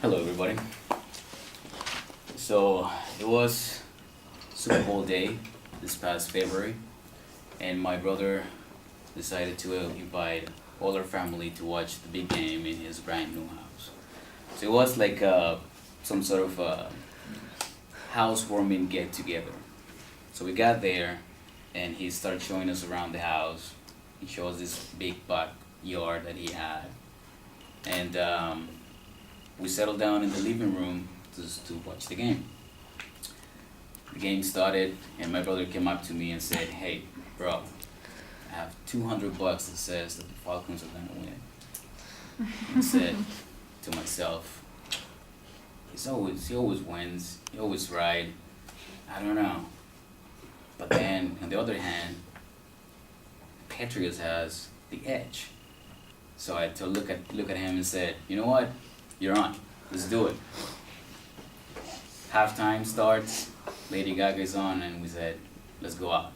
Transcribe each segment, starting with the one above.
Hello, everybody. So it was Super Bowl day this past February, and my brother decided to invite all our family to watch the big game in his brand new house. So it was like some sort of housewarming get together. So we got there, and he started showing us around the house. He showed us this big backyard that he had, and we settled down in the living room to watch the game. The game started, and my brother came up to me and said, "Hey, bro, I have $200 that says that the Falcons are gonna win." I said to myself, he always wins, he always right. I don't know. But then, on the other hand, Patriots has the edge. So I had to look at him and said, "You know what? You're on. Let's do it." Halftime starts, Lady Gaga is on, and we said, "Let's go out."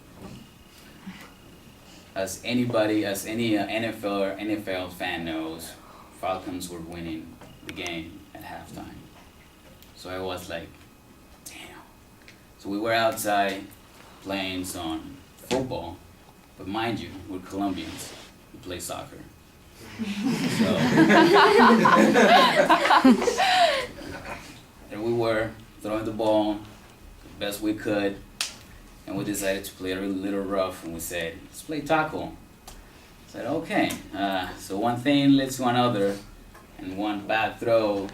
As any NFL fan knows, Falcons were winning the game at halftime. So I was like, damn. So we were outside playing some football, but mind you, we're Colombians. We play soccer. So, and we were throwing the ball the best we could, and we decided to play a little rough, and we said, "Let's play tackle." I said, "Okay." So one thing led to another, and one bad throw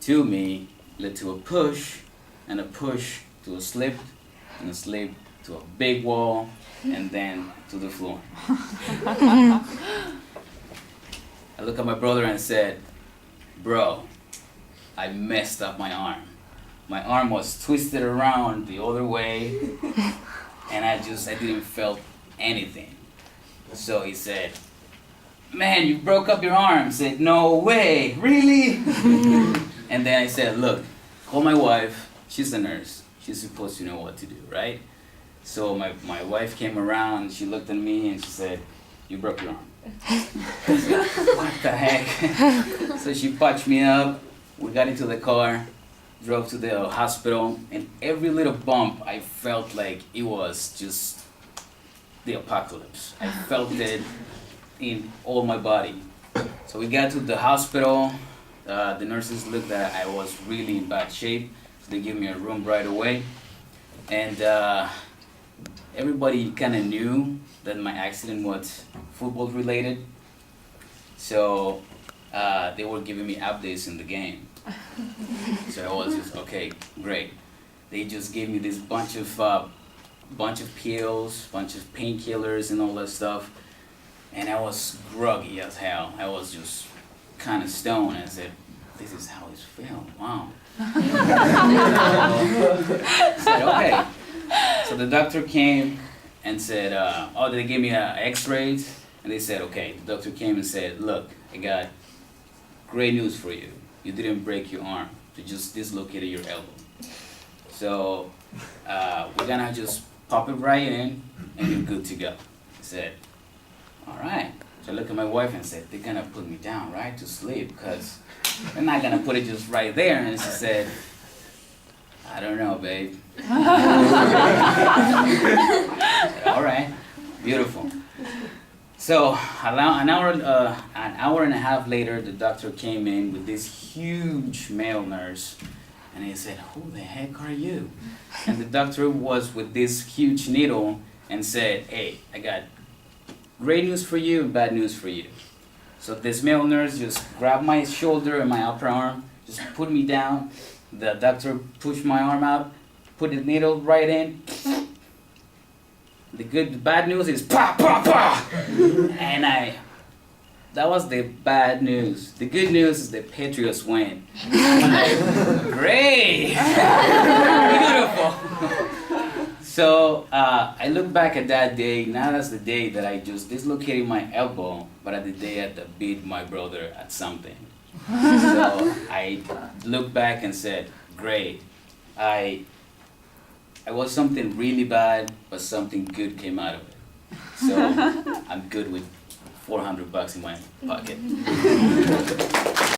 to me led to a push, and a push to a slip, and a slip to a big wall, and then to the floor. I looked at my brother and said, "Bro, I messed up my arm. My arm was twisted around the other way, and I didn't feel anything." So he said, "Man, you broke up your arm." I said, "No way, really?" And then I said, "Look, call my wife. She's a nurse. She's supposed to know what to do, right?" So my wife came around, she looked at me and she said, "You broke your arm." I said, "What the heck?" So she patched me up, we got into the car, drove to the hospital, and every little bump I felt like it was just the apocalypse. I felt it in all my body. So we got to the hospital, the nurses looked at I was really in bad shape, so they gave me a room right away. And everybody kind of knew that my accident was football related, so they were giving me updates in the game. So I was just, okay, great. They just gave me this bunch of pills, bunch of painkillers and all that stuff, and I was groggy as hell. I was just kind of stoned. I said, "This is how it's felt. Wow." I said, "Okay." So the doctor came and said, they gave me x-rays, and they said, okay, the doctor came and said, "Look, I got great news for you. You didn't break your arm, you just dislocated your elbow. So we're gonna just pop it right in, and you're good to go." I said, "All right." So I looked at my wife and said, "They're gonna put me down, right, to sleep, because they're not gonna put it just right there." And she said, "I don't know, babe." All right, beautiful. So an hour and a half later, the doctor came in with this huge male nurse, and he said, "Who the heck are you?" And the doctor was with this huge needle and said, "Hey, I got great news for you and bad news for you." So this male nurse just grabbed my shoulder and my upper arm, just put me down. The doctor pushed my arm out, put the needle right in. The bad news is pa pa pa, and that was the bad news. The good news is the Patriots win. I'm like, great, beautiful. So I look back at that day, not as the day that I just dislocated my elbow, but at the day I beat my brother at something. So I look back and said, great, I was something really bad, but something good came out of it. So I'm good with $400 in my pocket.